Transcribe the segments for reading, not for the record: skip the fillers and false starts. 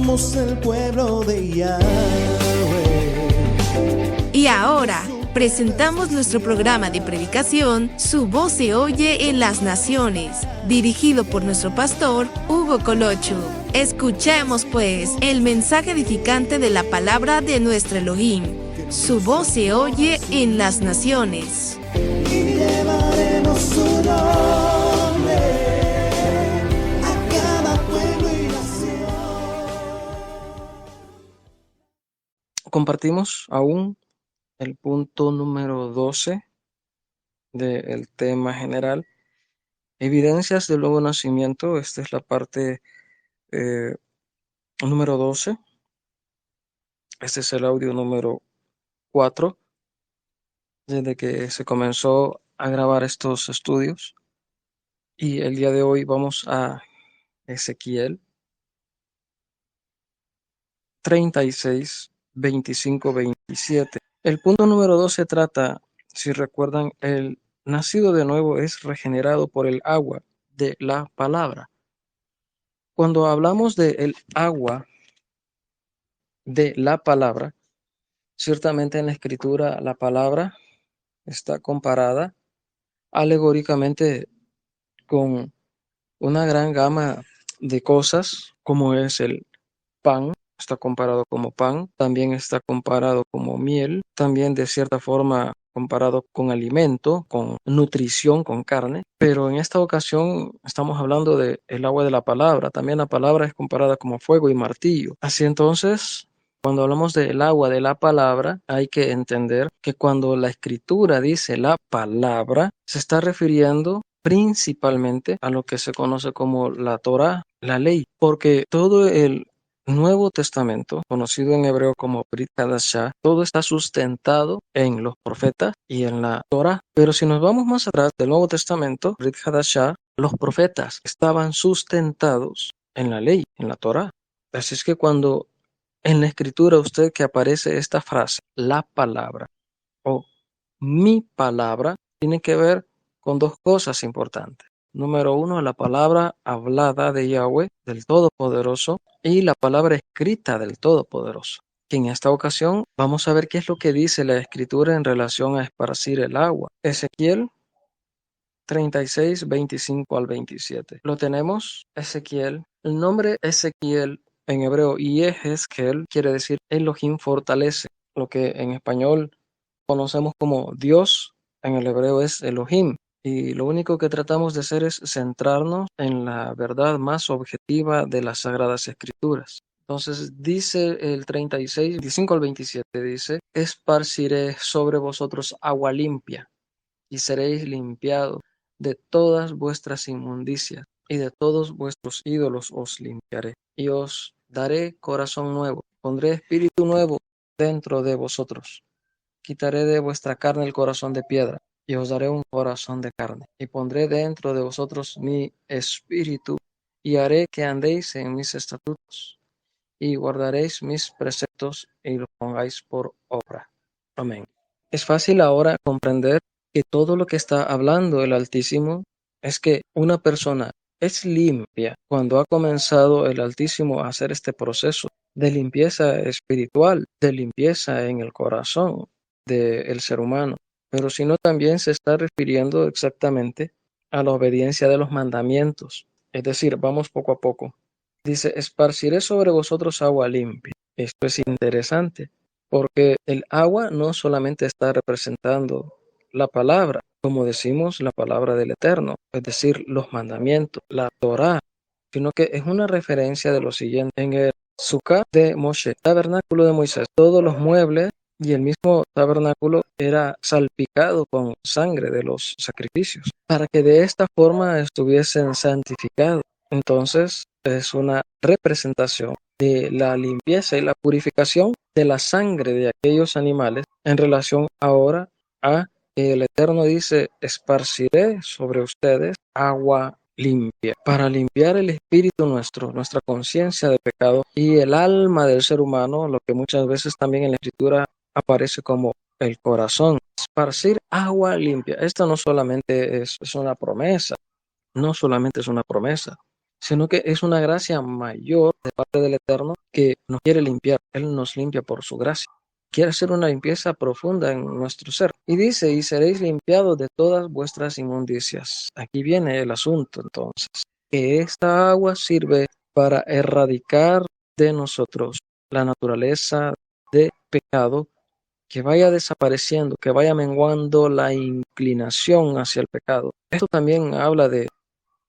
somos el pueblo de Yahweh. Y ahora presentamos nuestro programa de predicación, Su voz se oye en las naciones, dirigido por nuestro pastor Hugo Colocho. Escuchemos pues el mensaje edificante de la palabra de nuestro Elohim. Su voz se oye en las naciones. Y llevaremos su nombre a cada pueblo y nación. Compartimos aún el punto número 12 del tema general, evidencias del nuevo nacimiento. Esta es la parte número 12. Este es el audio número 4 desde que se comenzó a grabar estos estudios. Y el día de hoy vamos a Ezequiel 36, 25, 27. El punto número 12 trata, si recuerdan, el nacido de nuevo es regenerado por el agua de la palabra. Cuando hablamos de el agua de la palabra, ciertamente en la escritura la palabra está comparada alegóricamente con una gran gama de cosas, como es el pan. Está comparado como pan, también está comparado como miel, también de cierta forma comparado con alimento, con nutrición, con carne, pero en esta ocasión estamos hablando de el agua de la palabra. También la palabra es comparada como fuego y martillo. Así entonces, cuando hablamos del agua de la palabra, hay que entender que cuando la escritura dice la palabra, se está refiriendo principalmente a lo que se conoce como la Torá, la ley, porque todo el Nuevo Testamento, conocido en hebreo como Brit Hadashah, todo está sustentado en los profetas y en la Torah. Pero si nos vamos más atrás del Nuevo Testamento, Brit Hadashah, los profetas estaban sustentados en la ley, en la Torah. Así es que cuando en la escritura usted que aparece esta frase, la palabra o mi palabra, tiene que ver con dos cosas importantes. Número uno, la palabra hablada de Yahweh, del Todopoderoso, y la palabra escrita del Todopoderoso. Que en esta ocasión vamos a ver qué es lo que dice la Escritura en relación a esparcir el agua. Ezequiel 36, 25 al 27. Lo tenemos, Ezequiel. El nombre Ezequiel en hebreo, Yehezkel, quiere decir Elohim fortalece, lo que en español conocemos como Dios, en el hebreo es Elohim. Y lo único que tratamos de hacer es centrarnos en la verdad más objetiva de las Sagradas Escrituras. Entonces dice el 36, 25 al 27, dice: esparciré sobre vosotros agua limpia, y seréis limpiados de todas vuestras inmundicias, y de todos vuestros ídolos os limpiaré. Y os daré corazón nuevo, pondré espíritu nuevo dentro de vosotros. Quitaré de vuestra carne el corazón de piedra, y os daré un corazón de carne, y pondré dentro de vosotros mi espíritu, y haré que andéis en mis estatutos, y guardaréis mis preceptos, y los pongáis por obra. Amén. Es fácil ahora comprender que todo lo que está hablando el Altísimo es que una persona es limpia cuando ha comenzado el Altísimo a hacer este proceso de limpieza espiritual, de limpieza en el corazón del ser humano, pero sino también se está refiriendo exactamente a la obediencia de los mandamientos. Es decir, vamos poco a poco. Dice: esparciré sobre vosotros agua limpia. Esto es interesante, porque el agua no solamente está representando la palabra, como decimos, la palabra del Eterno, es decir, los mandamientos, la Torá, sino que es una referencia de lo siguiente. En el Sukkah de Moshe, tabernáculo de Moisés, todos los muebles y el mismo tabernáculo era salpicado con sangre de los sacrificios, para que de esta forma estuviesen santificados. Entonces, es una representación de la limpieza y la purificación de la sangre de aquellos animales en relación ahora a que el Eterno dice: esparciré sobre ustedes agua limpia, para limpiar el espíritu nuestro, nuestra conciencia de pecado y el alma del ser humano, lo que muchas veces también en la Escritura aparece como el corazón. Esparcir agua limpia. Esto no solamente es una promesa, no solamente es una promesa, sino que es una gracia mayor de parte del Eterno que nos quiere limpiar. Él nos limpia por su gracia. Quiere hacer una limpieza profunda en nuestro ser. Y dice, y seréis limpiados de todas vuestras inmundicias. Aquí viene el asunto entonces, que esta agua sirve para erradicar de nosotros la naturaleza de pecado, que vaya desapareciendo, que vaya menguando la inclinación hacia el pecado. Esto también habla de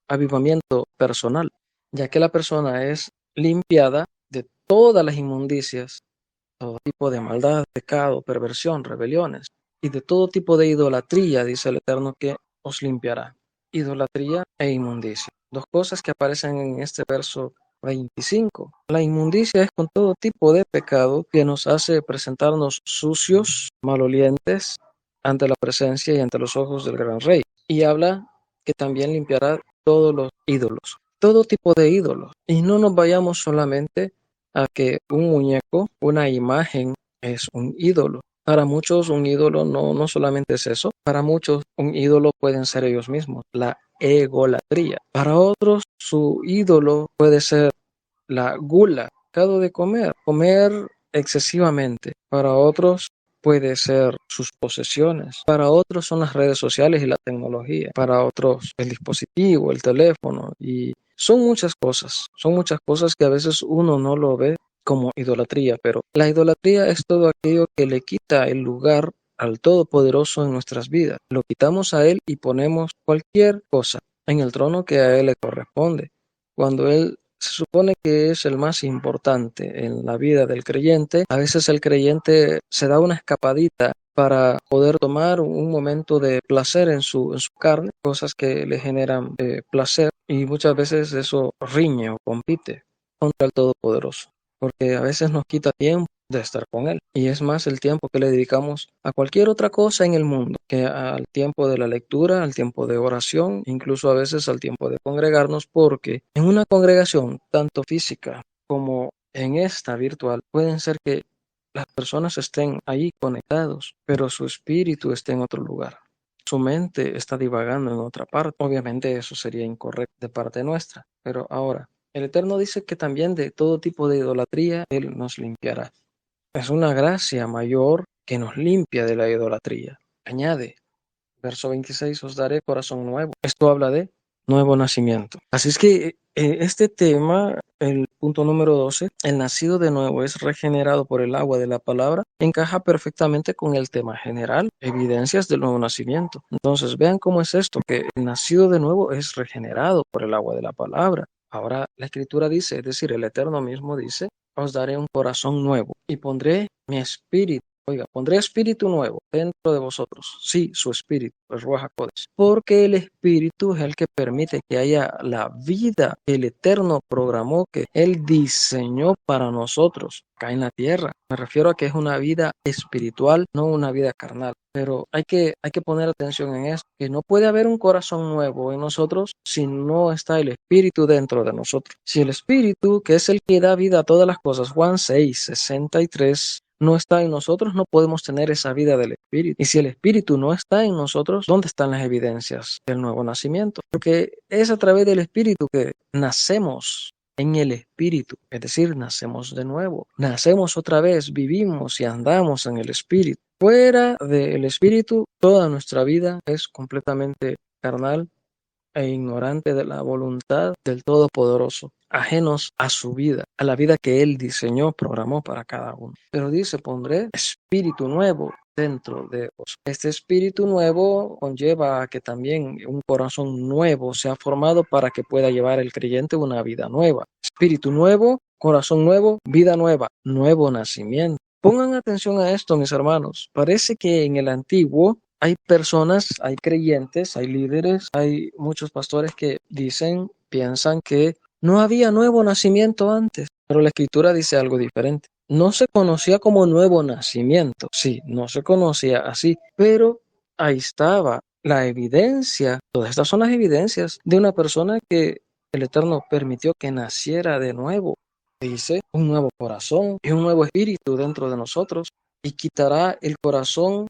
avivamiento personal, ya que la persona es limpiada de todas las inmundicias, todo tipo de maldad, pecado, perversión, rebeliones, y de todo tipo de idolatría, dice el Eterno, que os limpiará. Idolatría e inmundicia. Dos cosas que aparecen en este verso 25. La inmundicia es con todo tipo de pecado que nos hace presentarnos sucios, malolientes, ante la presencia y ante los ojos del gran rey. Y habla que también limpiará todos los ídolos, todo tipo de ídolos. Y no nos vayamos solamente a que un muñeco, una imagen, es un ídolo. Para muchos un ídolo no solamente es eso, para muchos un ídolo pueden ser ellos mismos, la egolatría. Para otros su ídolo puede ser la gula, pecado de comer excesivamente. Para otros puede ser sus posesiones. Para otros son las redes sociales y la tecnología. Para otros el dispositivo, el teléfono. Y son muchas cosas que a veces uno no lo ve como idolatría, pero la idolatría es todo aquello que le quita el lugar al Todopoderoso en nuestras vidas. Lo quitamos a Él y ponemos cualquier cosa en el trono que a Él le corresponde. Cuando Él se supone que es el más importante en la vida del creyente, a veces el creyente se da una escapadita para poder tomar un momento de placer en su carne, cosas que le generan placer, y muchas veces eso riñe o compite contra el Todopoderoso, porque a veces nos quita tiempo de estar con Él, y es más el tiempo que le dedicamos a cualquier otra cosa en el mundo que al tiempo de la lectura, al tiempo de oración, incluso a veces al tiempo de congregarnos, porque en una congregación, tanto física como en esta virtual, pueden ser que las personas estén ahí conectados, pero su espíritu esté en otro lugar. Su mente está divagando en otra parte. Obviamente eso sería incorrecto de parte nuestra, pero ahora el Eterno dice que también de todo tipo de idolatría Él nos limpiará. Es una gracia mayor que nos limpia de la idolatría. Añade, verso 26, os daré corazón nuevo. Esto habla de nuevo nacimiento. Así es que este tema, el punto número 12, el nacido de nuevo es regenerado por el agua de la palabra, encaja perfectamente con el tema general, evidencias del nuevo nacimiento. Entonces vean cómo es esto, que el nacido de nuevo es regenerado por el agua de la palabra. Ahora la escritura dice, es decir, el Eterno mismo dice, os daré un corazón nuevo y pondré mi espíritu. Oiga, pondré espíritu nuevo dentro de vosotros. Sí, su espíritu, el Ruach HaKodesh. Porque el espíritu es el que permite que haya la vida que el Eterno programó, que Él diseñó para nosotros acá en la tierra. Me refiero a que es una vida espiritual, no una vida carnal. Pero hay que poner atención en esto, que no puede haber un corazón nuevo en nosotros si no está el espíritu dentro de nosotros. Si el espíritu, que es el que da vida a todas las cosas, Juan 6:63, no está en nosotros, no podemos tener esa vida del Espíritu. Y si el Espíritu no está en nosotros, ¿dónde están las evidencias del nuevo nacimiento? Porque es a través del Espíritu que nacemos en el Espíritu, es decir, nacemos de nuevo, nacemos otra vez, vivimos y andamos en el Espíritu. Fuera del Espíritu, toda nuestra vida es completamente carnal e ignorante de la voluntad del Todopoderoso, ajenos a su vida, a la vida que Él diseñó, programó para cada uno. Pero dice, pondré espíritu nuevo dentro de vos. Este espíritu nuevo conlleva a que también un corazón nuevo sea formado para que pueda llevar el creyente una vida nueva. Espíritu nuevo, corazón nuevo, vida nueva, nuevo nacimiento. Pongan atención a esto, mis hermanos. Parece que en el antiguo hay personas, hay creyentes, hay líderes, hay muchos pastores que piensan que no había nuevo nacimiento antes, pero la escritura dice algo diferente. No se conocía como nuevo nacimiento, sí, no se conocía así, pero ahí estaba la evidencia. Todas estas son las evidencias de una persona que el Eterno permitió que naciera de nuevo. Dice, un nuevo corazón y un nuevo espíritu dentro de nosotros, y quitará el corazón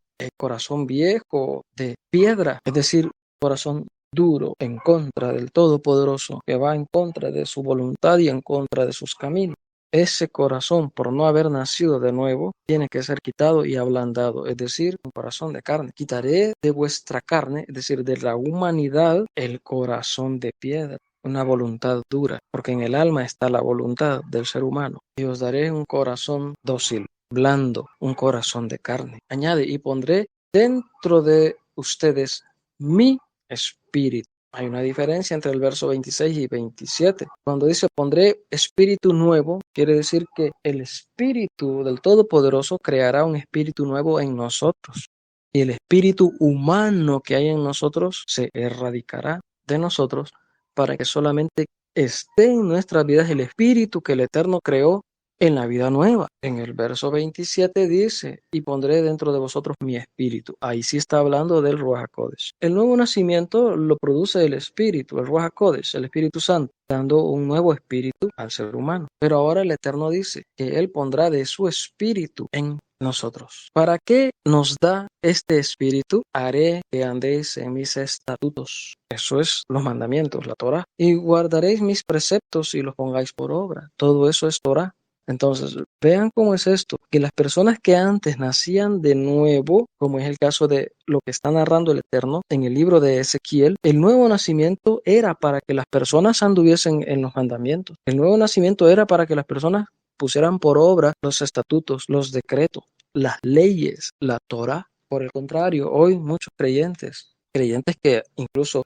viejo de piedra, es decir, corazón duro en contra del Todopoderoso, que va en contra de su voluntad y en contra de sus caminos. Ese corazón, por no haber nacido de nuevo, tiene que ser quitado y ablandado, es decir, un corazón de carne. Quitaré de vuestra carne, es decir, de la humanidad, el corazón de piedra, una voluntad dura, porque en el alma está la voluntad del ser humano. Y os daré un corazón dócil, blando, un corazón de carne. Añade, y pondré dentro de ustedes mi espíritu. Hay una diferencia entre el verso 26 y 27. Cuando dice pondré espíritu nuevo, quiere decir que el espíritu del Todopoderoso creará un espíritu nuevo en nosotros. Y el espíritu humano que hay en nosotros se erradicará de nosotros para que solamente esté en nuestras vidas el espíritu que el Eterno creó en la vida nueva. En el verso 27 dice, y pondré dentro de vosotros mi espíritu. Ahí sí está hablando del Ruach HaKodesh. El nuevo nacimiento lo produce el espíritu, el Ruach HaKodesh, el Espíritu Santo, dando un nuevo espíritu al ser humano. Pero ahora el Eterno dice que Él pondrá de su espíritu en nosotros. ¿Para qué nos da este espíritu? Haré que andéis en mis estatutos. Eso es los mandamientos, la Torah. Y guardaréis mis preceptos y los pongáis por obra. Todo eso es Torah. Entonces, vean cómo es esto, que las personas que antes nacían de nuevo, como es el caso de lo que está narrando el Eterno en el libro de Ezequiel, el nuevo nacimiento era para que las personas anduviesen en los mandamientos. El nuevo nacimiento era para que las personas pusieran por obra los estatutos, los decretos, las leyes, la Torah. Por el contrario, hoy muchos creyentes que incluso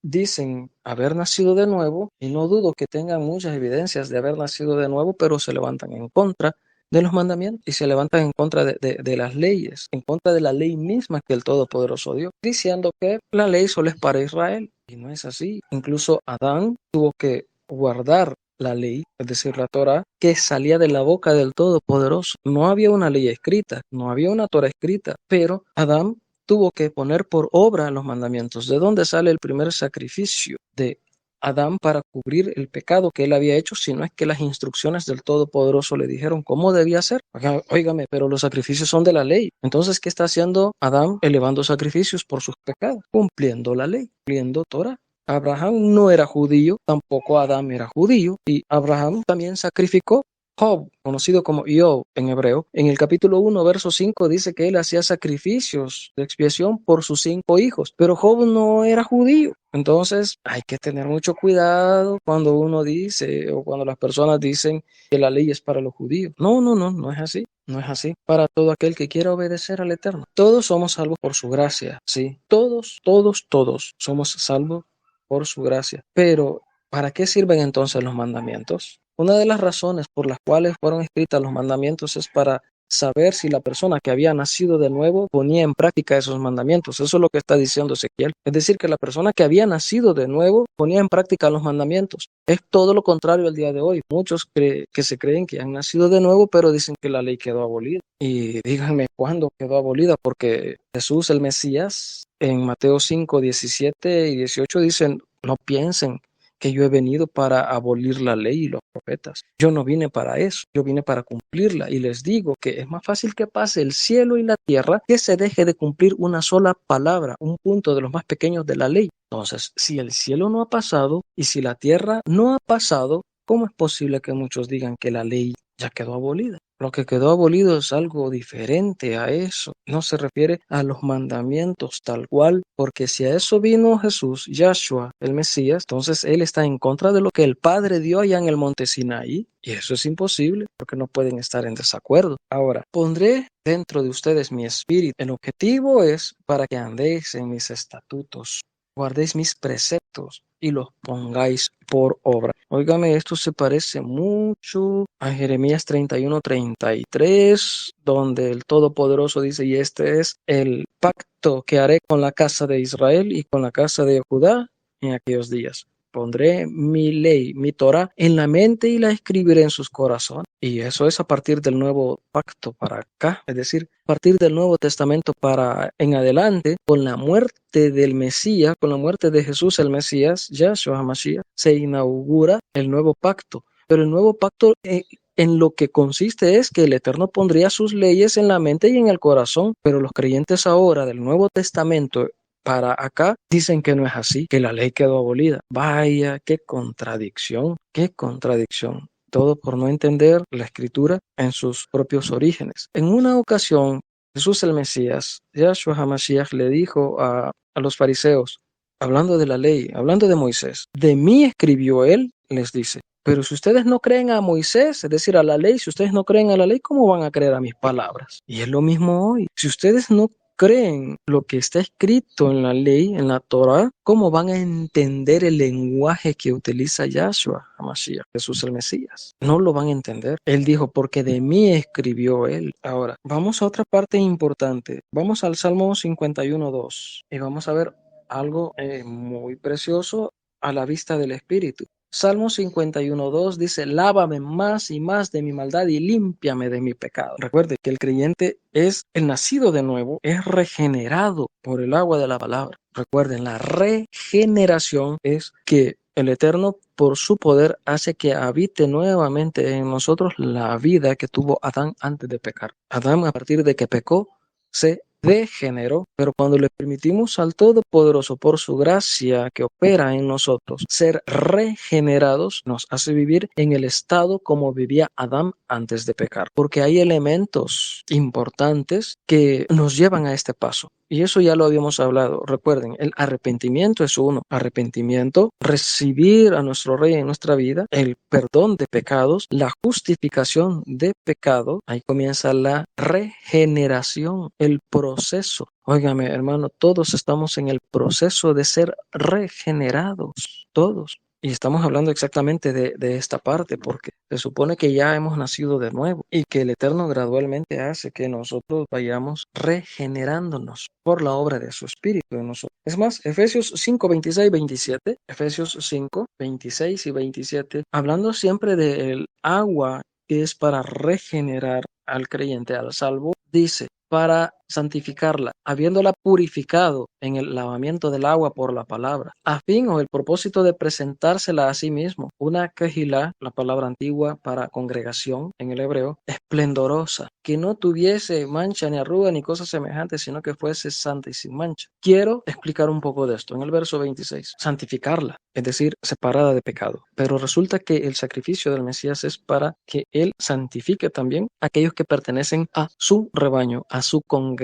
dicen haber nacido de nuevo, y no dudo que tengan muchas evidencias de haber nacido de nuevo, pero se levantan en contra de los mandamientos y se levantan en contra de las leyes, en contra de la ley misma que el Todopoderoso dio, diciendo que la ley solo es para Israel. Y no es así. Incluso Adán tuvo que guardar la ley, es decir, la Torah, que salía de la boca del Todopoderoso. No había una ley escrita, no había una Torah escrita, pero Adán tuvo que poner por obra los mandamientos. ¿De dónde sale el primer sacrificio de Adán para cubrir el pecado que él había hecho? Si no es que las instrucciones del Todopoderoso le dijeron cómo debía ser. Óigame, pero los sacrificios son de la ley. Entonces, ¿qué está haciendo Adán? Elevando sacrificios por sus pecados, cumpliendo la ley, cumpliendo Torah. Abraham no era judío, tampoco Adán era judío, y Abraham también sacrificó. Job, conocido como Job en hebreo, en el capítulo 1, verso 5, dice que él hacía sacrificios de expiación por sus 5 hijos, pero Job no era judío. Entonces hay que tener mucho cuidado cuando uno dice o cuando las personas dicen que la ley es para los judíos. No es así. No es así. Para todo aquel que quiera obedecer al Eterno. Todos somos salvos por su gracia, sí. Todos somos salvos por su gracia. Pero, ¿para qué sirven entonces los mandamientos? Una de las razones por las cuales fueron escritos los mandamientos es para saber si la persona que había nacido de nuevo ponía en práctica esos mandamientos. Eso es lo que está diciendo Ezequiel. Es decir, que la persona que había nacido de nuevo ponía en práctica los mandamientos. Es todo lo contrario al día de hoy. Muchos que se creen que han nacido de nuevo, pero dicen que la ley quedó abolida. Y díganme cuándo quedó abolida, porque Jesús, el Mesías, en Mateo 5, 17 y 18 dicen, no piensen que yo he venido para abolir la ley y los profetas. Yo no vine para eso, yo vine para cumplirla. Y les digo que es más fácil que pase el cielo y la tierra que se deje de cumplir una sola palabra, un punto de los más pequeños de la ley. Entonces, si el cielo no ha pasado y si la tierra no ha pasado, ¿cómo es posible que muchos digan que la ley ya quedó abolida? Lo que quedó abolido es algo diferente a eso. No se refiere a los mandamientos tal cual, porque si a eso vino Jesús, Yahshua, el Mesías, entonces Él está en contra de lo que el Padre dio allá en el monte Sinaí, y eso es imposible, porque no pueden estar en desacuerdo. Ahora, pondré dentro de ustedes mi espíritu. El objetivo es para que andéis en mis estatutos, guardéis mis preceptos y los pongáis por obra. Óigame, esto se parece mucho a Jeremías 31:33, donde el Todopoderoso dice, y este es el pacto que haré con la casa de Israel y con la casa de Judá en aquellos días. Pondré mi ley, mi Torah, en la mente y la escribiré en sus corazones. Y eso es a partir del nuevo pacto para acá, es decir, a partir del Nuevo Testamento para en adelante, con la muerte del Mesías, con la muerte de Jesús el Mesías, Yahshua HaMashiach, se inaugura el nuevo pacto. Pero el nuevo pacto en lo que consiste es que el Eterno pondría sus leyes en la mente y en el corazón, pero los creyentes ahora del Nuevo Testamento para acá dicen que no es así, que la ley quedó abolida. Vaya, qué contradicción, qué contradicción. Todo por no entender la escritura en sus propios orígenes. En una ocasión, Jesús el Mesías, Yahshua HaMashiach, le dijo a los fariseos, hablando de la ley, hablando de Moisés, de mí escribió él, les dice. Pero si ustedes no creen a Moisés, es decir, a la ley, si ustedes no creen a la ley, ¿cómo van a creer a mis palabras? Y es lo mismo hoy. Si ustedes no creen lo que está escrito en la ley, en la Torah, ¿cómo van a entender el lenguaje que utiliza Yahshua HaMashiach, Jesús el Mesías? No lo van a entender. Él dijo, porque de mí escribió él. Ahora, vamos a otra parte importante. Vamos al Salmo 51:2 y vamos a ver algo muy precioso a la vista del Espíritu. Salmo 51:2 dice, lávame más y más de mi maldad y límpiame de mi pecado. Recuerde que el creyente es el nacido de nuevo, es regenerado por el agua de la palabra. Recuerden, la regeneración es que el Eterno, por su poder, hace que habite nuevamente en nosotros la vida que tuvo Adán antes de pecar. Adán, a partir de que pecó, se degeneró, pero cuando le permitimos al Todopoderoso por su gracia que opera en nosotros ser regenerados, nos hace vivir en el estado como vivía Adán antes de pecar, porque hay elementos importantes que nos llevan a este paso. Y eso ya lo habíamos hablado. Recuerden, el arrepentimiento es uno. Arrepentimiento, recibir a nuestro Rey en nuestra vida, el perdón de pecados, la justificación de pecado. Ahí comienza la regeneración, el proceso. Óigame, hermano, todos estamos en el proceso de ser regenerados, todos. Y estamos hablando exactamente de esta parte, porque se supone que ya hemos nacido de nuevo y que el Eterno gradualmente hace que nosotros vayamos regenerándonos por la obra de su Espíritu en nosotros. Es más, Efesios 5:26-27, Efesios 5:26 y 27, hablando siempre del agua que es para regenerar al creyente, al salvo, dice, para santificarla, habiéndola purificado en el lavamiento del agua por la palabra, a fin o el propósito de presentársela a sí mismo, una quejilá, la palabra antigua para congregación en el hebreo, esplendorosa, que no tuviese mancha ni arruga ni cosas semejantes, sino que fuese santa y sin mancha. Quiero explicar un poco de esto en el verso 26, santificarla, es decir, separada de pecado, pero resulta que el sacrificio del Mesías es para que él santifique también a aquellos que pertenecen a su rebaño, a su congregación,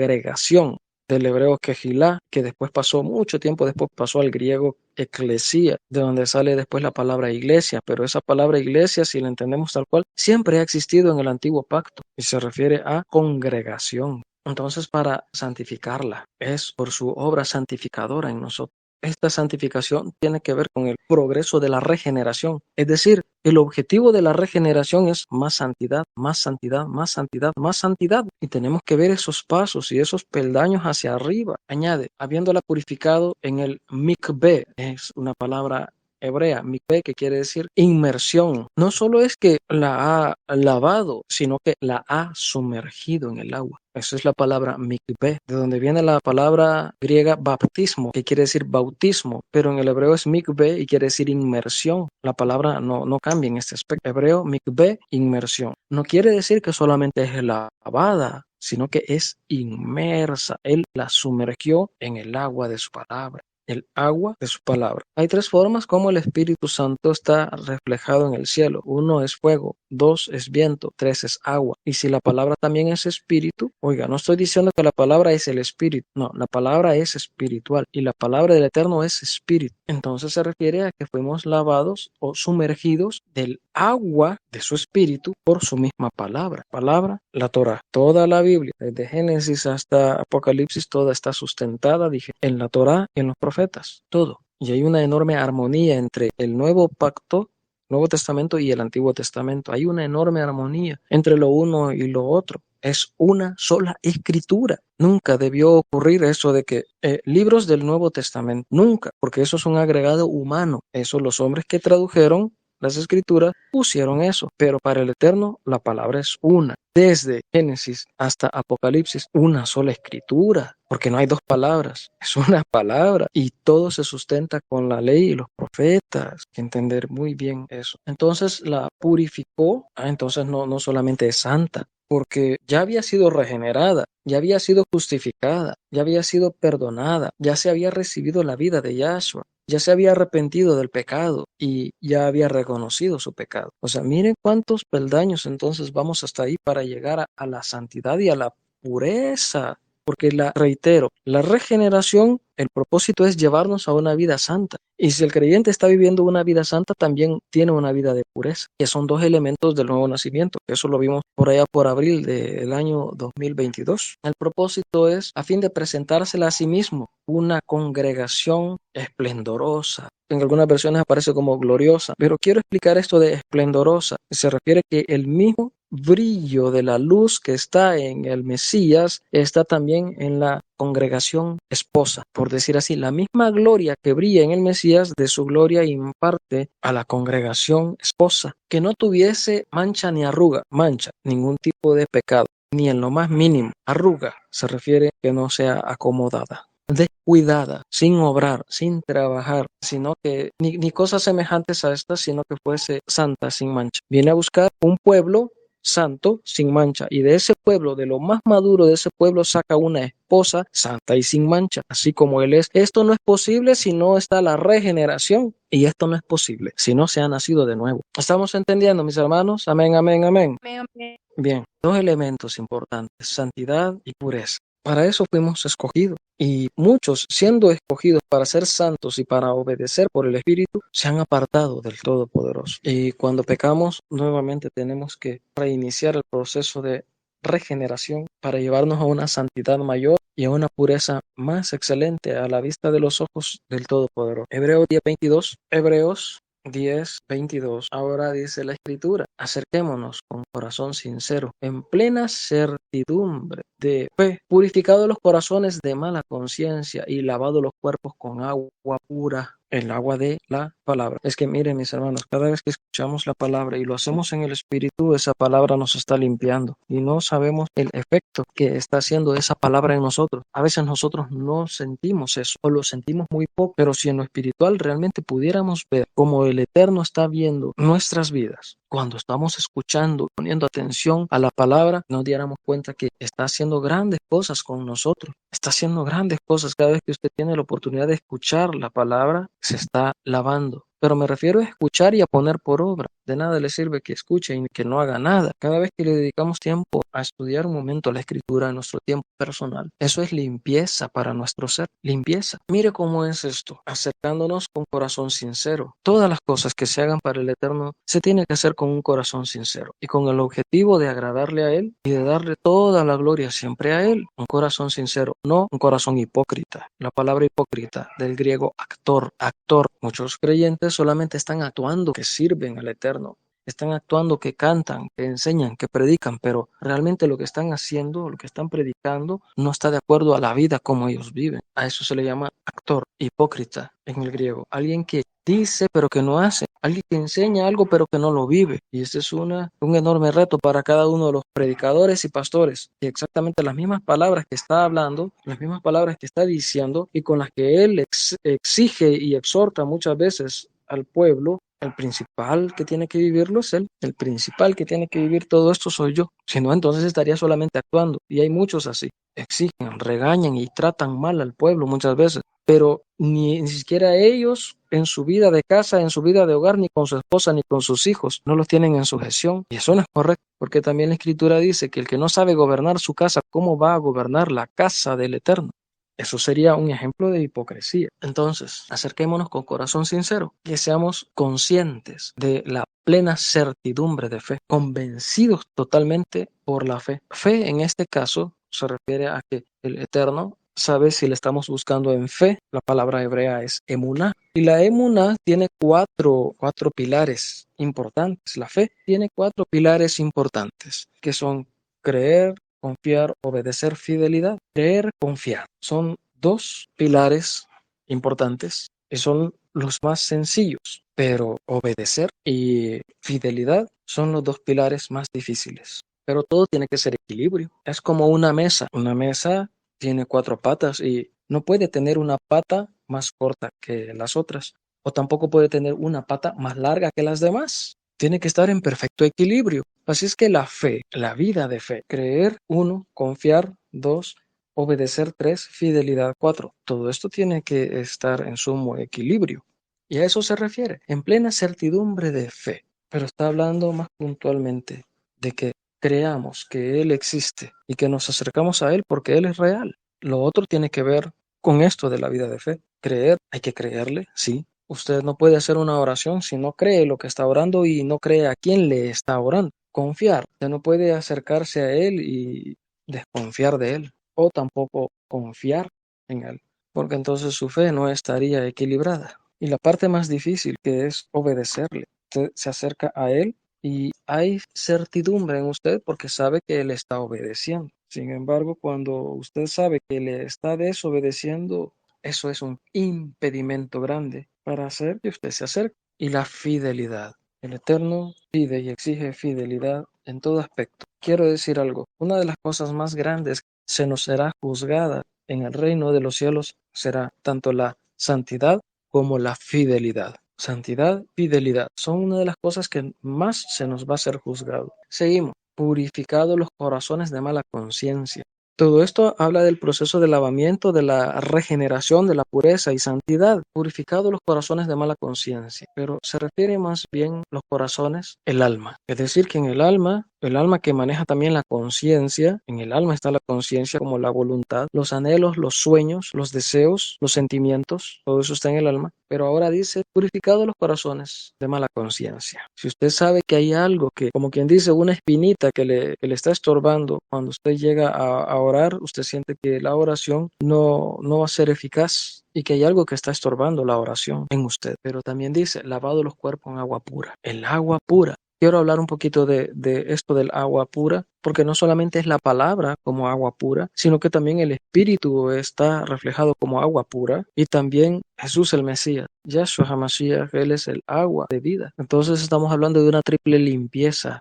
del hebreo quejilá, que después pasó, mucho tiempo después pasó al griego eclesía, de donde sale después la palabra iglesia, pero esa palabra iglesia, si la entendemos tal cual, siempre ha existido en el antiguo pacto y se refiere a congregación. Entonces, para santificarla, es por su obra santificadora en nosotros. Esta santificación tiene que ver con el progreso de la regeneración. Es decir, el objetivo de la regeneración es más santidad, más santidad, más santidad, más santidad. Y tenemos que ver esos pasos y esos peldaños hacia arriba. Añade, habiéndola purificado en el mikveh, es una palabra hebrea, mikveh, que quiere decir inmersión. No solo es que la ha lavado, sino que la ha sumergido en el agua. Esa es la palabra mikveh, de donde viene la palabra griega baptismo, que quiere decir bautismo, pero en el hebreo es mikveh y quiere decir inmersión. La palabra no cambia en este aspecto. Hebreo, mikveh, inmersión. No quiere decir que solamente es lavada, sino que es inmersa. Él la sumergió en el agua de su palabra. El agua de su palabra. Hay tres formas como el Espíritu Santo está reflejado en el cielo. 1 es fuego, 2 es viento, 3 es agua. Y si la palabra también es espíritu, oiga, no estoy diciendo que la palabra es el espíritu, no, la palabra es espiritual y la palabra del Eterno es espíritu. Entonces se refiere a que fuimos lavados o sumergidos del agua de su espíritu por su misma palabra. Palabra, la Torah. Toda la Biblia, desde Génesis hasta Apocalipsis, toda está sustentada, dije, en la Torah y en los profetas, todo. Y hay una enorme armonía entre el nuevo pacto, Nuevo Testamento y el Antiguo Testamento. Hay una enorme armonía entre lo uno y lo otro. Es una sola escritura. Nunca debió ocurrir eso de que libros del Nuevo Testamento, nunca, porque eso es un agregado humano. Eso los hombres que tradujeron Las escrituras pusieron eso, pero para el Eterno la palabra es una. Desde Génesis hasta Apocalipsis, una sola escritura, porque no hay dos palabras, es una palabra y todo se sustenta con la ley y los profetas. Hay que entender muy bien eso. Entonces la purificó, entonces no solamente es santa, porque ya había sido regenerada, ya había sido justificada, ya había sido perdonada, ya se había recibido la vida de Yahshua, ya se había arrepentido del pecado y ya había reconocido su pecado. O sea, miren cuántos peldaños entonces vamos hasta ahí para llegar a la santidad y a la pureza. Porque reitero, la regeneración, el propósito es llevarnos a una vida santa. Y si el creyente está viviendo una vida santa, también tiene una vida de pureza, que son dos elementos del nuevo nacimiento. Eso lo vimos por allá por abril del año 2022. El propósito es a fin de presentársela a sí mismo, una congregación esplendorosa. En algunas versiones aparece como gloriosa, pero quiero explicar esto de esplendorosa. Se refiere que el mismo brillo de la luz que está en el Mesías está también en la congregación esposa, por decir así, la misma gloria que brilla en el Mesías, de su gloria imparte a la congregación esposa, que no tuviese mancha ni arruga, mancha, ningún tipo de pecado, ni en lo más mínimo. Arruga se refiere que no sea acomodada, descuidada, sin obrar, sin trabajar, sino que ni cosas semejantes a estas, sino que fuese santa, sin mancha. Viene a buscar un pueblo santo, sin mancha, y de ese pueblo, de lo más maduro de ese pueblo, saca una esposa santa y sin mancha, así como él es. Esto no es posible si no está la regeneración, y esto no es posible si no se ha nacido de nuevo. ¿Estamos entendiendo, mis hermanos? Amén, amén, amén. Bien, dos elementos importantes, santidad y pureza. Para eso fuimos escogidos, y muchos, siendo escogidos para ser santos y para obedecer por el Espíritu, se han apartado del Todopoderoso. Y cuando pecamos, nuevamente tenemos que reiniciar el proceso de regeneración para llevarnos a una santidad mayor y a una pureza más excelente a la vista de los ojos del Todopoderoso. Hebreos 10:22. Hebreos 10:22. Ahora dice la Escritura: acerquémonos con corazón sincero, en plena certidumbre de fe, purificados los corazones de mala conciencia y lavados los cuerpos con agua pura, el agua de la palabra. Es que miren, mis hermanos, cada vez que escuchamos la palabra y lo hacemos en el Espíritu, esa palabra nos está limpiando y no sabemos el efecto que está haciendo esa palabra en nosotros. A veces nosotros no sentimos eso o lo sentimos muy poco, pero si en lo espiritual realmente pudiéramos ver cómo el Eterno está viendo nuestras vidas, cuando estamos escuchando, poniendo atención a la palabra, nos diéramos cuenta que está haciendo grandes cosas con nosotros. Está haciendo grandes cosas. Cada vez que usted tiene la oportunidad de escuchar la palabra, se está lavando. Pero me refiero a escuchar y a poner por obra. De nada le sirve que escuche y que no haga nada. Cada vez que le dedicamos tiempo a estudiar un momento la Escritura en nuestro tiempo personal, eso es limpieza para nuestro ser. Limpieza. Mire cómo es esto. Acercándonos con corazón sincero. Todas las cosas que se hagan para el Eterno se tiene que hacer con un corazón sincero y con el objetivo de agradarle a Él y de darle toda la gloria siempre a Él. Un corazón sincero, no un corazón hipócrita. La palabra hipócrita del griego actor. Muchos creyentes solamente están actuando que sirven al Eterno. Están actuando que cantan, que enseñan, que predican, pero realmente lo que están haciendo, lo que están predicando, no está de acuerdo a la vida como ellos viven. A eso se le llama actor, hipócrita en el griego. Alguien que dice pero que no hace. Alguien que enseña algo pero que no lo vive. Y este es un enorme reto para cada uno de los predicadores y pastores. Y exactamente las mismas palabras que está hablando, las mismas palabras que está diciendo y con las que él exige y exhorta muchas veces al pueblo, el principal que tiene que vivirlo es él. El principal que tiene que vivir todo esto soy yo. Si no, entonces estaría solamente actuando. Y hay muchos así. Exigen, regañan y tratan mal al pueblo muchas veces. Pero ni siquiera ellos en su vida de casa, en su vida de hogar, ni con su esposa, ni con sus hijos, no los tienen en sujeción. Y eso no es correcto, porque también la Escritura dice que el que no sabe gobernar su casa, ¿cómo va a gobernar la casa del Eterno? Eso sería un ejemplo de hipocresía. Entonces, acerquémonos con corazón sincero, que seamos conscientes de la plena certidumbre de fe, convencidos totalmente por la fe. Fe en este caso se refiere a que el Eterno sabe si le estamos buscando en fe. La palabra hebrea es emuná. Y la emuná tiene cuatro pilares importantes. La fe tiene 4 pilares importantes, que son creer, confiar, obedecer, fidelidad. Creer, confiar. Son 2 pilares importantes y son los más sencillos. pero obedecer y fidelidad son los dos pilares más difíciles. Pero todo tiene que ser equilibrio. Es como una mesa. Una mesa tiene 4 patas y no puede tener una pata más corta que las otras, o tampoco puede tener una pata más larga que las demás. Tiene que estar en perfecto equilibrio. Así es que la fe, la vida de fe, creer 1, confiar 2, obedecer 3, fidelidad 4. Todo esto tiene que estar en sumo equilibrio. Y a eso se refiere, en plena certidumbre de fe. Pero está hablando más puntualmente de que creamos que Él existe y que nos acercamos a Él porque Él es real. Lo otro tiene que ver con esto de la vida de fe. Creer, hay que creerle, sí. Usted no puede hacer una oración si no cree lo que está orando y no cree a quién le está orando. Confiar, usted no puede acercarse a Él y desconfiar de Él, o tampoco confiar en Él, porque entonces su fe no estaría equilibrada. Y la parte más difícil, que es obedecerle. Usted se acerca a Él y hay certidumbre en usted porque sabe que Él está obedeciendo. Sin embargo, cuando usted sabe que le está desobedeciendo, eso es un impedimento grande para hacer que usted se acerque. Y la fidelidad. El Eterno pide y exige fidelidad en todo aspecto. Quiero decir algo. Una de las cosas más grandes que se nos será juzgada en el reino de los cielos será tanto la santidad como la fidelidad. Santidad, fidelidad, son una de las cosas que más se nos va a ser juzgado. Seguimos, purificado los corazones de mala conciencia. Todo esto habla del proceso de lavamiento, de la regeneración, de la pureza y santidad. Purificado los corazones de mala conciencia, pero se refiere más bien los corazones, el alma. Es decir, que en el alma que maneja también la conciencia, en el alma está la conciencia como la voluntad, los anhelos, los sueños, los deseos, los sentimientos, todo eso está en el alma. Pero ahora dice, purificado los corazones de mala conciencia. Si usted sabe que hay algo que, como quien dice, una espinita que le está estorbando, cuando usted llega a orar, usted siente que la oración no va a ser eficaz y que hay algo que está estorbando la oración en usted. Pero también dice, lavado los cuerpos en agua pura. El agua pura. Quiero hablar un poquito de esto del agua pura, porque no solamente es la palabra como agua pura, sino que también el Espíritu está reflejado como agua pura, y también Jesús el Mesías, Yahshua HaMashiach, Él es el agua de vida. Entonces estamos hablando de una triple limpieza,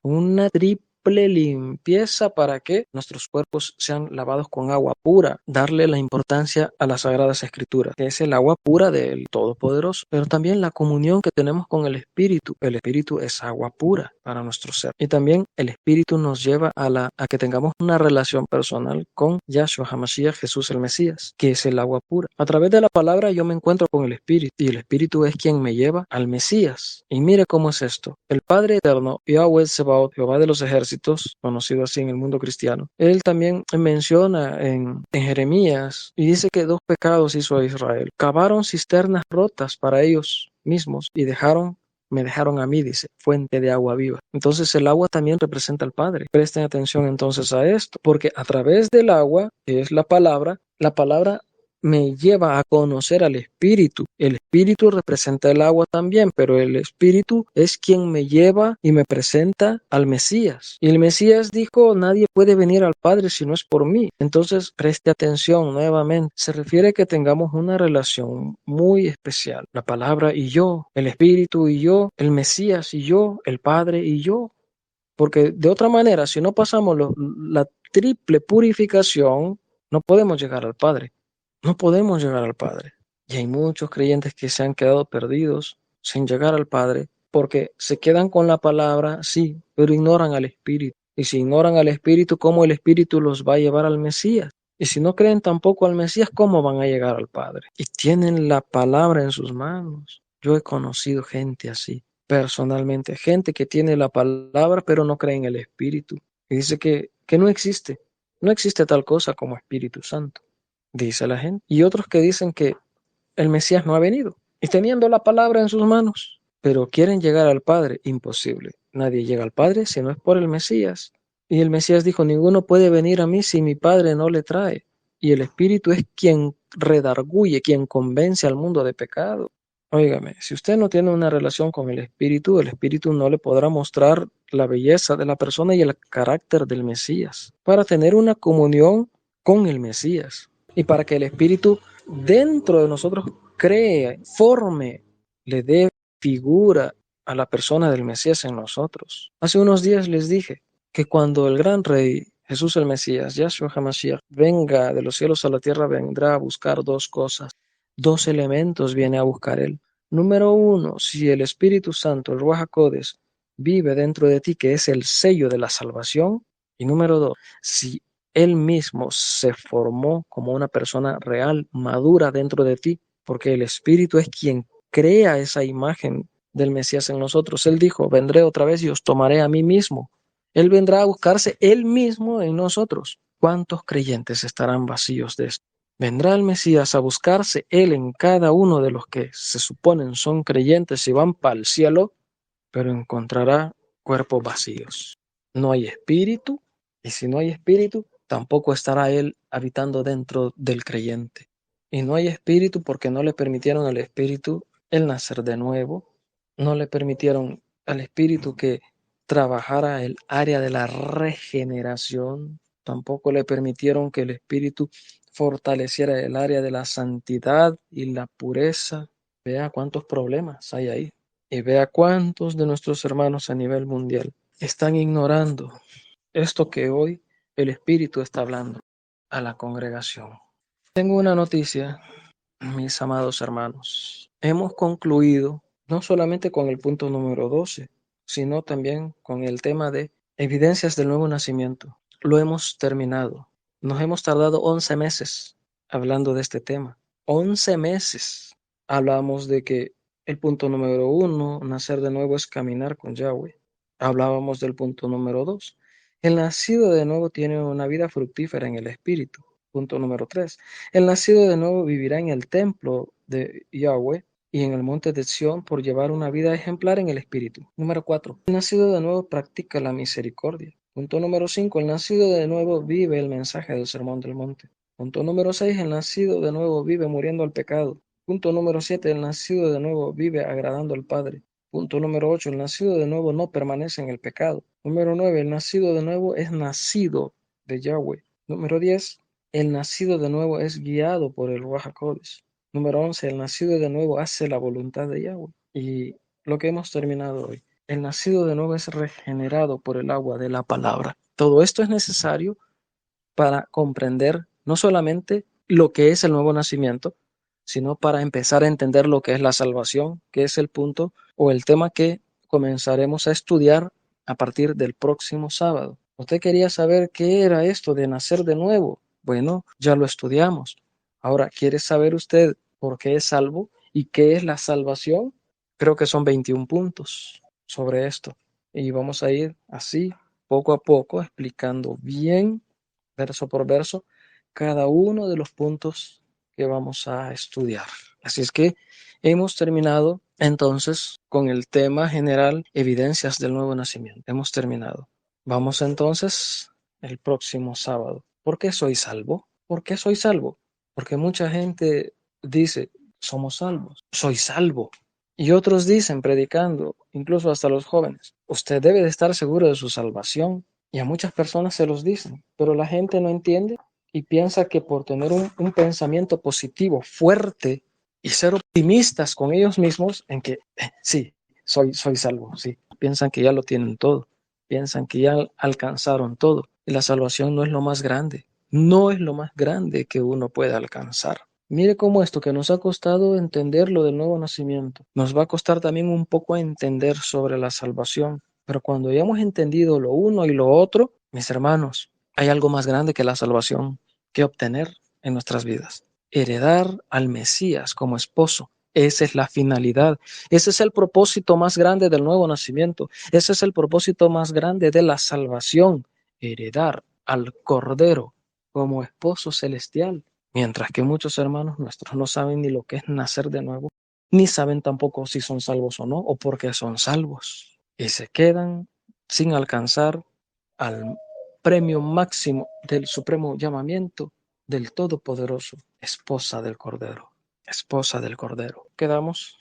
para que nuestros cuerpos sean lavados con agua pura, darle la importancia a las Sagradas Escrituras, que es el agua pura del Todopoderoso, pero también la comunión que tenemos con el Espíritu. El Espíritu es agua pura para nuestro ser, y también el Espíritu nos lleva a que tengamos una relación personal con Yahshua HaMashiach, Jesús el Mesías, que es el agua pura. A través de la palabra yo me encuentro con el Espíritu, y el Espíritu es quien me lleva al Mesías. Y mire cómo es esto. El Padre Eterno, Yahweh Sebaot, Jehová de los ejércitos, conocido así en el mundo cristiano, Él también menciona en Jeremías, y dice que 2 pecados hizo a Israel. Cavaron cisternas rotas para ellos mismos y me dejaron a mí, dice, fuente de agua viva. Entonces el agua también representa al Padre. Presten atención entonces a esto, porque a través del agua, que es la palabra me lleva a conocer al Espíritu. El Espíritu representa el agua también, pero el Espíritu es quien me lleva y me presenta al Mesías. Y el Mesías dijo, nadie puede venir al Padre si no es por mí. Entonces, preste atención nuevamente. Se refiere a que tengamos una relación muy especial. La palabra y yo, el Espíritu y yo, el Mesías y yo, el Padre y yo. Porque de otra manera, si no pasamos la triple purificación, no podemos llegar al Padre. No podemos llegar al Padre. Y hay muchos creyentes que se han quedado perdidos sin llegar al Padre porque se quedan con la palabra, sí, pero ignoran al Espíritu. Y si ignoran al Espíritu, ¿cómo el Espíritu los va a llevar al Mesías? Y si no creen tampoco al Mesías, ¿cómo van a llegar al Padre? Y tienen la palabra en sus manos. Yo he conocido gente así, personalmente, gente que tiene la palabra pero no cree en el Espíritu. Y dice que no existe tal cosa como Espíritu Santo, dice la gente. Y otros que dicen que el Mesías no ha venido. Y teniendo la palabra en sus manos, pero quieren llegar al Padre, imposible. Nadie llega al Padre si no es por el Mesías. Y el Mesías dijo, ninguno puede venir a mí si mi Padre no le trae. Y el Espíritu es quien redarguye, quien convence al mundo de pecado. Óigame, si usted no tiene una relación con el Espíritu no le podrá mostrar la belleza de la persona y el carácter del Mesías. Para tener una comunión con el Mesías y para que el Espíritu dentro de nosotros cree, forme, le dé prefigura a la persona del Mesías en nosotros. Hace unos días les dije que cuando el gran rey Jesús el Mesías, Yahshua HaMashiach, venga de los cielos a la tierra, vendrá a buscar dos cosas, dos elementos viene a buscar él. Número uno, si el Espíritu Santo, el Ruach HaKodesh, vive dentro de ti, que es el sello de la salvación. Y número dos, si él mismo se formó como una persona real, madura dentro de ti, porque el Espíritu es quien crea esa imagen del Mesías en nosotros. Él dijo, vendré otra vez y os tomaré a mí mismo. Él vendrá a buscarse él mismo en nosotros. ¿Cuántos creyentes estarán vacíos de esto? Vendrá el Mesías a buscarse él en cada uno de los que se suponen son creyentes y van para el cielo, pero encontrará cuerpos vacíos. No hay espíritu, y si no hay espíritu, tampoco estará él habitando dentro del creyente. Y no hay espíritu porque no le permitieron al espíritu el nacer de nuevo, no le permitieron al espíritu que trabajara el área de la regeneración, tampoco le permitieron que el espíritu fortaleciera el área de la santidad y la pureza. Vea cuántos problemas hay ahí. Y vea cuántos de nuestros hermanos a nivel mundial están ignorando esto que hoy el Espíritu está hablando a la congregación. Tengo una noticia, mis amados hermanos. Hemos concluido no solamente con el punto número 12, sino también con el tema de evidencias del nuevo nacimiento. Lo hemos terminado. Nos hemos tardado 11 meses hablando de este tema. 11 meses. Hablamos de que el punto número 1, nacer de nuevo, es caminar con Yahweh. Hablábamos del punto número 2. El nacido de nuevo tiene una vida fructífera en el Espíritu. Punto número 3. El nacido de nuevo vivirá en el templo de Yahweh y en el monte de Sión por llevar una vida ejemplar en el Espíritu. Número 4. El nacido de nuevo practica la misericordia. Punto número 5. El nacido de nuevo vive el mensaje del sermón del monte. Punto número 6. El nacido de nuevo vive muriendo al pecado. Punto número 7. El nacido de nuevo vive agradando al Padre. Punto número 8. El nacido de nuevo no permanece en el pecado. Número 9. El nacido de nuevo es nacido de Yahweh. Número 10. El nacido de nuevo es guiado por el Ruach HaKodesh. Número 11. El nacido de nuevo hace la voluntad de Yahweh. Y lo que hemos terminado hoy. El nacido de nuevo es regenerado por el agua de la palabra. Todo esto es necesario para comprender no solamente lo que es el nuevo nacimiento, sino para empezar a entender lo que es la salvación, que es el punto o el tema que comenzaremos a estudiar a partir del próximo sábado. Usted quería saber qué era esto de nacer de nuevo. Bueno, ya lo estudiamos. Ahora, ¿quiere saber usted por qué es salvo y qué es la salvación? Creo que son 21 puntos sobre esto. Y vamos a ir así, poco a poco, explicando bien, verso por verso, cada uno de los puntos que vamos a estudiar. Así es que hemos terminado entonces con el tema general, evidencias del nuevo nacimiento. Hemos terminado. Vamos entonces el próximo sábado. ¿Por qué soy salvo? ¿Por qué soy salvo? Porque mucha gente dice, somos salvos, soy salvo. Y otros dicen, predicando, incluso hasta los jóvenes, usted debe de estar seguro de su salvación. Y a muchas personas se los dicen, pero la gente no entiende y piensa que por tener un pensamiento positivo, fuerte y ser optimistas con ellos mismos, en que sí, soy salvo, sí. Piensan que ya lo tienen todo, piensan que ya alcanzaron todo. Y la salvación no es lo más grande, no es lo más grande que uno puede alcanzar. Mire cómo esto que nos ha costado entender lo del nuevo nacimiento, nos va a costar también un poco entender sobre la salvación. Pero cuando ya hemos entendido lo uno y lo otro, mis hermanos, hay algo más grande que la salvación que obtener en nuestras vidas. Heredar al Mesías como esposo. Esa es la finalidad. Ese es el propósito más grande del nuevo nacimiento. Ese es el propósito más grande de la salvación. Heredar al Cordero como esposo celestial. Mientras que muchos hermanos nuestros no saben ni lo que es nacer de nuevo, ni saben tampoco si son salvos o no, o por qué son salvos. Y se quedan sin alcanzar al premio máximo del supremo llamamiento del Todopoderoso, esposa del Cordero, esposa del Cordero. Quedamos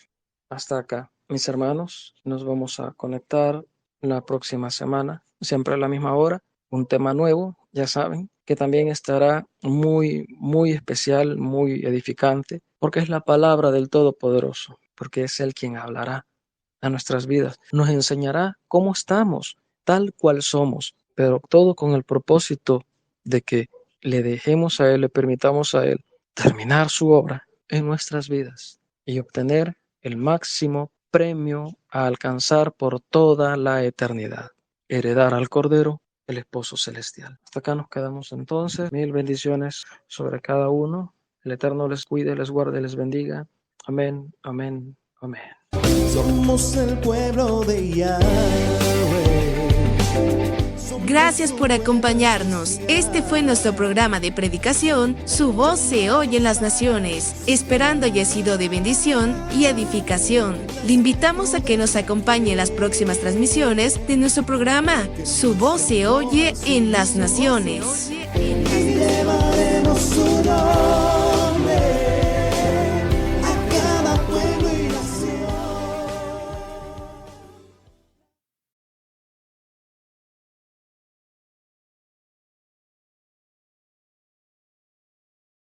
hasta acá. Mis hermanos, nos vamos a conectar la próxima semana, siempre a la misma hora, un tema nuevo, ya saben, que también estará muy, muy especial, muy edificante, porque es la palabra del Todopoderoso, porque es Él quien hablará a nuestras vidas. Nos enseñará cómo estamos, tal cual somos, pero todo con el propósito de que le dejemos a Él, le permitamos a Él terminar su obra en nuestras vidas y obtener el máximo premio a alcanzar por toda la eternidad: heredar al Cordero, el esposo celestial. Hasta acá nos quedamos entonces. Mil bendiciones sobre cada uno. El Eterno les cuide, les guarde, les bendiga. Amén, amén, amén. Somos el pueblo de Yahweh. Gracias por acompañarnos. Este fue nuestro programa de predicación, Su voz se oye en las naciones, esperando haya sido de bendición y edificación. Le invitamos a que nos acompañe en las próximas transmisiones de nuestro programa, Su voz se oye en las naciones. Y llevaremos su nombre.